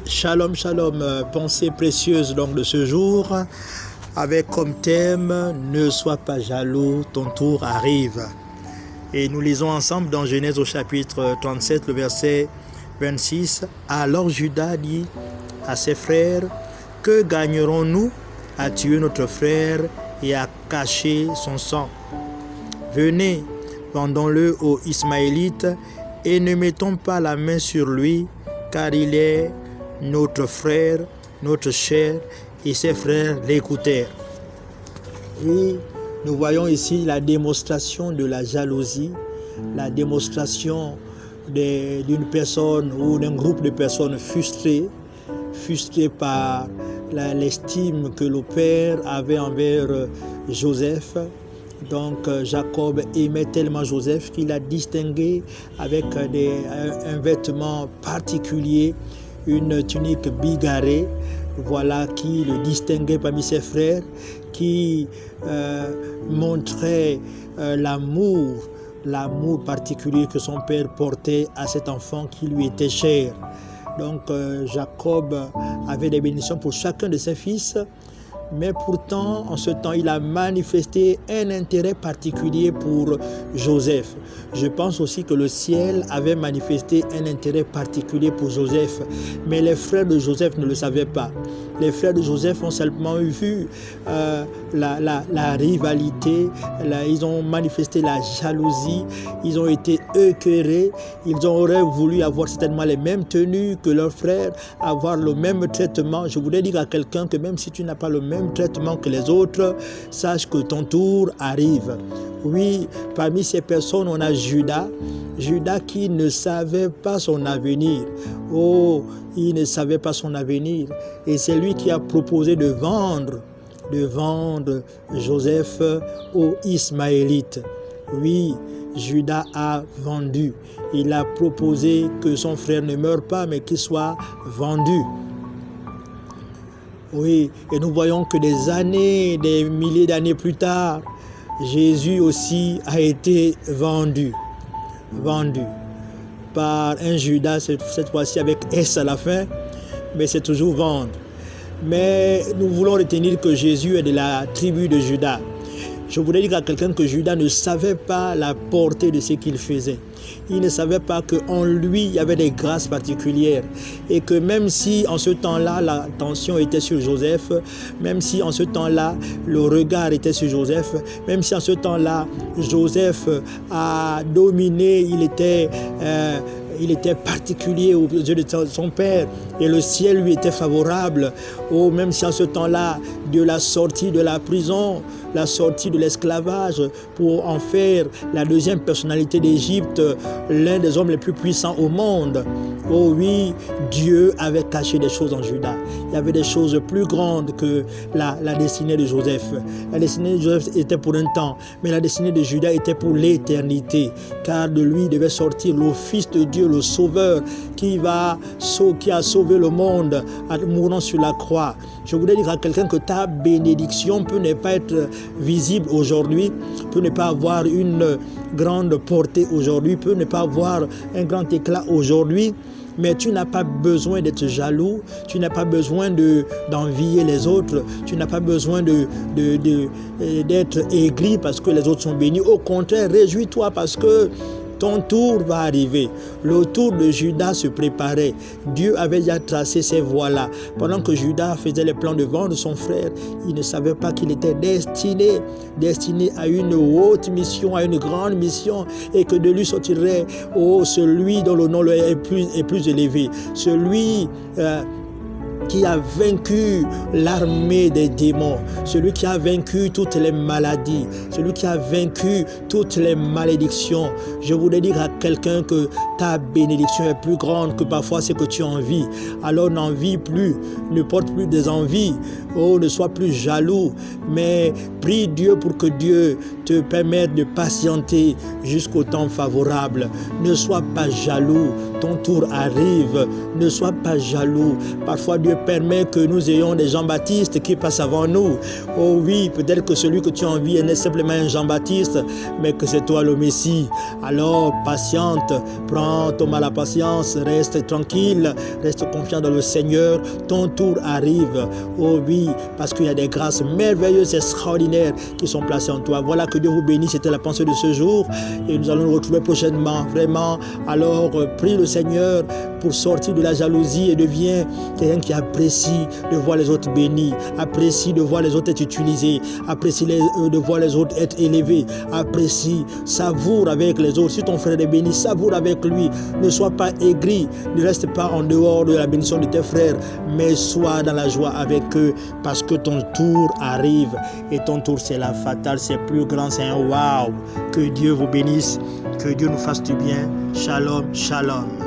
Shalom, shalom, pensée précieuse donc de ce jour, avec comme thème « Ne sois pas jaloux, ton tour arrive ». Et nous lisons ensemble dans Genèse au chapitre 37, le verset 26. « Alors Judas dit à ses frères, que gagnerons-nous à tuer notre frère et à cacher son sang? Venez, vendons-le aux Ismaélites et ne mettons pas la main sur lui, car il est notre frère, notre chair. » Et ses frères l'écoutèrent. Oui, nous voyons ici la démonstration de la jalousie, la démonstration d'une personne ou d'un groupe de personnes frustrées par l'estime que le père avait envers Joseph. Donc Jacob aimait tellement Joseph qu'il a distingué avec un vêtement particulier, une tunique bigarrée, voilà, qui le distinguait parmi ses frères, qui montrait l'amour particulier que son père portait à cet enfant qui lui était cher. Donc Jacob avait des bénédictions pour chacun de ses fils, mais pourtant, en ce temps, il a manifesté un intérêt particulier pour Joseph. Je pense aussi que le ciel avait manifesté un intérêt particulier pour Joseph, mais les frères de Joseph ne le savaient pas. Les frères de Joseph ont seulement vu la rivalité, ils ont manifesté la jalousie, ils ont été écœurés, ils auraient voulu avoir certainement les mêmes tenues que leurs frères, avoir le même traitement. Je voudrais dire à quelqu'un que même si tu n'as pas le même traitement que les autres, sache que ton tour arrive. Oui, parmi ces personnes, on a Judas qui ne savait pas son avenir. Oh, il ne savait pas son avenir. Et c'est lui qui a proposé de vendre Joseph aux Ismaélites. Oui, Judas a vendu. Il a proposé que son frère ne meure pas, mais qu'il soit vendu. Oui, et nous voyons que des milliers d'années plus tard, Jésus aussi a été vendu par un Judas, cette fois-ci avec S à la fin, mais c'est toujours vendre. Mais nous voulons retenir que Jésus est de la tribu de Judas. Je voudrais dire à quelqu'un que Judas ne savait pas la portée de ce qu'il faisait. Il ne savait pas qu'en lui, il y avait des grâces particulières. Et que même si en ce temps-là, l'attention était sur Joseph, même si en ce temps-là, le regard était sur Joseph, même si en ce temps-là, Joseph a dominé, il était particulier aux yeux de son père et le ciel lui était favorable. Oh, même si en ce temps-là, de la sortie de la prison, la sortie de l'esclavage pour en faire la deuxième personnalité d'Égypte, l'un des hommes les plus puissants au monde. Oh oui, Dieu avait caché des choses en Judas. Il y avait des choses plus grandes que la destinée de Joseph. La destinée de Joseph était pour un temps, mais la destinée de Judas était pour l'éternité, car de lui devait sortir le Fils de Dieu, le Sauveur, qui a sauvé le monde en mourant sur la croix. Je voudrais dire à quelqu'un que ta bénédiction peut ne pas être visible aujourd'hui, peut ne pas avoir une grande portée aujourd'hui, peut ne pas avoir un grand éclat aujourd'hui, mais tu n'as pas besoin d'être jaloux, tu n'as pas besoin d'envier les autres, tu n'as pas besoin d'être aigri parce que les autres sont bénis. Au contraire, réjouis-toi parce que ton tour va arriver. Le tour de Judas se préparait. Dieu avait déjà tracé ces voies-là. Pendant que Judas faisait les plans de vendre son frère, il ne savait pas qu'il était destiné à une haute mission, à une grande mission, et que de lui sortirait celui dont le nom est plus élevé, celui qui a vaincu l'armée des démons, celui qui a vaincu toutes les maladies, celui qui a vaincu toutes les malédictions. Je voudrais dire à quelqu'un que ta bénédiction est plus grande que parfois ce que tu envies. Alors n'envie plus, ne porte plus des envies, ne sois plus jaloux, mais prie Dieu pour que Dieu te permettre de patienter jusqu'au temps favorable. Ne sois pas jaloux, ton tour arrive. Ne sois pas jaloux. Parfois Dieu permet que nous ayons des Jean-Baptiste qui passent avant nous. Oh oui, peut-être que celui que tu as envie n'est simplement un Jean-Baptiste, mais que c'est toi le Messie. Alors patiente, prends ton mal à patience, reste tranquille, reste confiant dans le Seigneur. Ton tour arrive. Oh oui, parce qu'il y a des grâces merveilleuses, extraordinaires qui sont placées en toi. Voilà, que Dieu vous bénisse. C'était la pensée de ce jour et nous allons nous retrouver prochainement. Vraiment, alors prie le Seigneur pour sortir de la jalousie et deviens quelqu'un qui apprécie de voir les autres bénis, apprécie de voir les autres être utilisés, apprécie de voir les autres être élevés, apprécie, savoure avec les autres. Si ton frère est béni, savoure avec lui. Ne sois pas aigri, ne reste pas en dehors de la bénédiction de tes frères, mais sois dans la joie avec eux parce que ton tour arrive et ton tour c'est la fatale, c'est plus grand, c'est un wow. Que Dieu vous bénisse, que Dieu nous fasse du bien. Shalom, shalom.